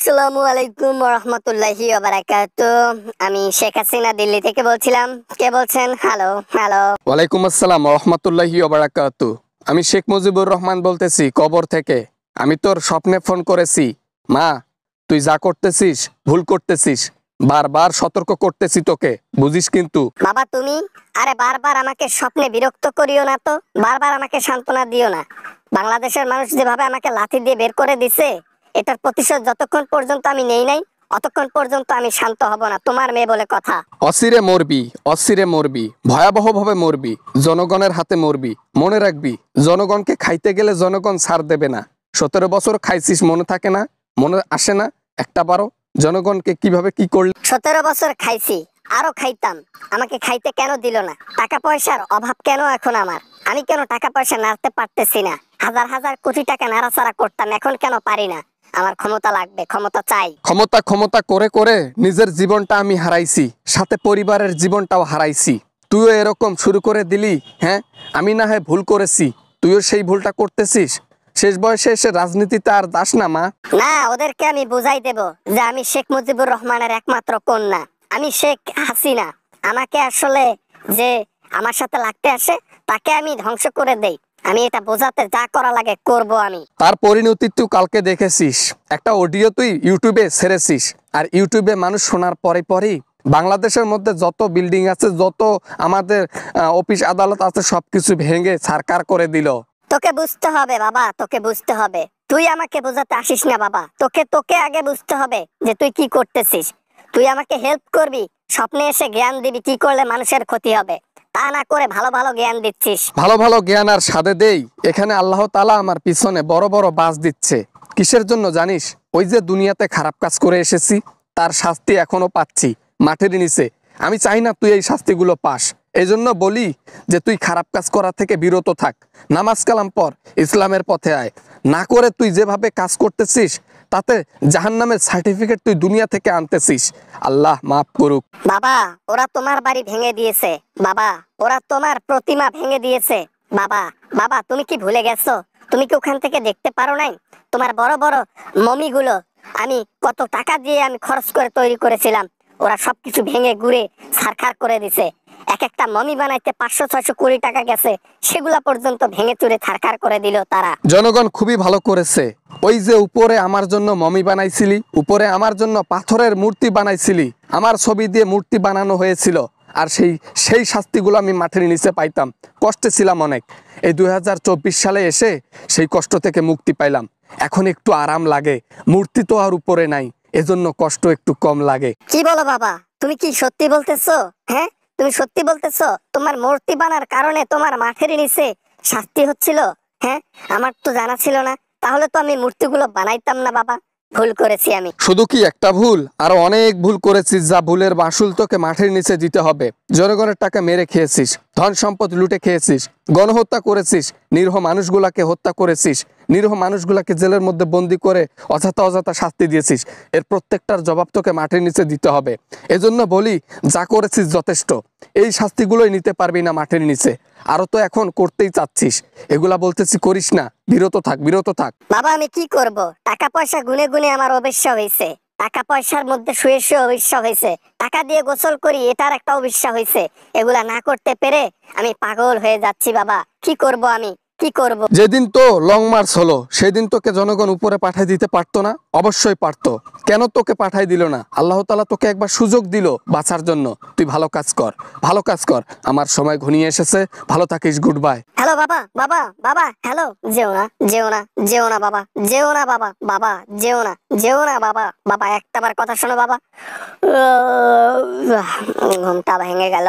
আসসালামু আলাইকুম রহমতুল্লাহি আমি শেখ হাসিনা দিল্লি থেকে বলছিলাম। কে বলছেন? Hello hello. ওয়ালাইকুম আসসালাম রহমতুল্লাহি ওবারাকাতু। আমি শেখ মুজিবুর রহমান বলতেছি কবর থেকে। আমি তোর স্বপ্নে ফোন করেছি। মা, তুই যা করতেছিস ভুল করতেছিস, বারবার সতর্ক করতেছি তোকে, বুঝিস কিন্তু। বাবা তুমি আরে বারবার আমাকে স্বপ্নে বিরক্ত করিও না তো, বারবার আমাকে সান্ত্বনা দিও না। বাংলাদেশের মানুষ যেভাবে আমাকে লাথি দিয়ে বের করে দিছে, এটার প্রতিশোধ যতক্ষণ পর্যন্ত আমি নেই নাই অতক্ষণ পর্যন্ত আমি শান্ত হব না। তোমার মেয়ে বলে কথা। অচিরে মরবি, অচিরে মরবি, ভয়াবহভাবে মরবি, জনগণের হাতে মরবি। মনে রাখবি, জনগণকে খাইতে গেলে জনগণ ছাড় দেবে না। 17 বছর খাইছিস, মনে থাকে না? মনে আসে না একটা বারো জনগণকে কিভাবে কি করলি? 17 বছর খাইছি, আরো খাইতাম। আমাকে খাইতে কেন দিল না? টাকা পয়সার অভাব কেন এখন আমার? আমি কেন টাকা পয়সা নাড়তে পারতেছি না? হাজার হাজার কোটি টাকা নাড়াচাড়া করতাম, এখন কেন পারি না? আমার ক্ষমতা লাগবে, ক্ষমতা চাই। ক্ষমতা ক্ষমতা করে করে নিজের জীবনটা আমি হারাইছি, সাথে পরিবারের জীবনটাও হারাইছি। তুইও এরকম শুরু করে দিলি? হ্যাঁ, আমি না হয় ভুল করেছি, তুইও সেই ভুলটা করতেছিস। শেষ বয়সে এসে রাজনীতিতে আর দাস না মা। না, ওদেরকে আমি বুঝাই দেব যে আমি শেখ মুজিবুর রহমানের একমাত্র কন্যা, আমি শেখ হাসিনা। আমাকে আসলে যে আমার সাথে লাগতে আসে তাকে আমি ধ্বংস করে দেই। আমি এটা বোঝাতে যা করা লাগে করব আমি। তার পরিণতি তুই কালকে দেখেছিস, একটা অডিও তুই ইউটিউবে ছেড়েছিস। আর ইউটিউবে মানুষ শোনার পরে পরেই বাংলাদেশের মধ্যে যত বিল্ডিং আছে, যত আমাদের অফিস আদালত আছে, সবকিছু ভেঙে ছারকার করে দিল। তোকে বুঝতে হবে বাবা, তোকে বুঝতে হবে। তুই আমাকে বোঝাতে আসিস না বাবা, তোকে তোকে আগে বুঝতে হবে যে তুই কি করতেছিস। তুই আমাকে হেল্প করবি, স্বপ্নে এসে জ্ঞান দিবি কি করলে মানুষের ক্ষতি হবে, তা না করে ভালো ভালো জ্ঞান দিচ্ছিস। ভালো ভালো জ্ঞান আর সাধে দেই। এখানে আল্লাহ তাআলা আমার পিছনে বড় বড় বাস দিচ্ছে। কিসের জন্য জানিস? ওই যে দুনিয়াতে খারাপ কাজ করে এসেছি, তার শাস্তি এখনো পাচ্ছি মাটির নিচে। আমি চাই না তুই এই শাস্তিগুলো পাস। এই জন্য বলি যে তুই খারাপ কাজ করা থেকে বিরত থাক, নামাজ কালাম পর, ইসলামের পথে আয়। না করে তুই যেভাবে কাজ করতেছিস তাতে জাহান্নামের সার্টিফিকেট তুই দুনিয়া থেকে আনতেছিস। আল্লাহ মাফ করুক। বাবা, ওরা তোমার বাড়ি ভেঙে দিয়েছে। বাবা, ওরা তোমার প্রতিমা ভেঙে দিয়েছে। বাবা, বাবা তুমি কি ভুলে গেছো? তুমি কি ওখান থেকে দেখতে পারো নাই? তোমার বড় বড় মমিগুলো আমি কত টাকা দিয়ে আমি খরচ করে তৈরি করেছিলাম, ওরা সবকিছু ভেঙে গুড়ে ছারখার করে দিছে। এক একটা মমি বানাইতে 500-600 কোটি টাকা গেছে, সেগুলা পর্যন্ত ভেঙে চুরে ছারখার করে দিল তারা। জনগণ খুবই ভালো করেছে। ওই যে উপরে আমার জন্য মমি বানাইছিলি, উপরে আমার জন্য পাথরের মূর্তি বানাইছিলি, আমার ছবি দিয়ে মূর্তি বানানো হয়েছিল। আর সেই শাস্তিগুলো আমি মাটির নিচে পাইতাম, কষ্টে ছিলাম অনেক। এই 2024 সালে এসে সেই কষ্ট থেকে মুক্তি পাইলাম। এখন একটু আরাম লাগে, মূর্তি তো আর উপরে নাই, এজন্য কষ্ট একটু কম লাগে। কি বলো বাবা, তুমি কি সত্যি বলতেছো? হ্যাঁ, তুমি সত্যি বলতেছো? তোমার মূর্তি বানার কারণে তোমার মাঠের নিচে শাস্তি হচ্ছিল? হ্যাঁ, আমার তো জানা ছিল না। তাহলে তো আমি মূর্তিগুলো বানাইতাম না বাবা, ভুল করেছি আমি। শুধু কি একটা ভুল, আরো অনেক ভুল করেছিস, যা ভুলের মাসুল তোকে মাঠের নিচে দিতে হবে। জনগণের টাকা মেরে খেয়েছিস, ধন সম্পদ লুটে খেয়েছিস, গণহত্যা করেছিস, নিরীহ মানুষগুলাকে হত্যা করেছিস, নিরীহ মানুষগুলাকে জেলের মধ্যে বন্দি করে অযথা অযথা শাস্তি দিয়েছিস। এর প্রত্যেকটার জবাব তোকে মাঠের নিচে দিতে হবে। এজন্য বলি, যা করেছিস যথেষ্ট। এই শাস্তিগুলোই নিতে পারবি না মাঠের নিচে, আরো তো এখন করতেই চাচ্ছিস। এগুলা বলতেছি করিস না, বিরত থাক, বিরত থাক। বাবা আমি কি করব? টাকা পয়সা গুনে গুনে আমার অবিশ্বাস হয়েছে, টাকা পয়সার মধ্যে শুয়ে শুয়ে অবিশ্বাস হয়েছে, টাকা দিয়ে গোসল করি এটার একটা অবিশ্বাস হয়েছে। এগুলা না করতে পেরে আমি পাগল হয়ে যাচ্ছি বাবা। কি করব আমি, কি করব? যেদিন তো লং মার্চ হলো সেদিন তোকে জনগণ উপরে পাঠাই দিতে পারতো না? অবশ্যই পারতো। কেন তোকে পাঠাই দিল না? আল্লাহ তাআলা তোকে একবার সুযোগ দিল বাঁচার জন্য। তুই ভালো কাজ কর, ভালো কাজ কর। আমার সময় ঘনিয়ে এসেছে, ভালো থাকিস, গুড বাই। হ্যালো বাবা, বাবা, বাবা, হ্যালো। যেও না, যেও না, যেও না বাবা, যেও না বাবা, বাবা যেও না, যেও না বাবা। বাবা একটাবার কথা শোনো বাবা। ঘুমটা ভেঙে গেল।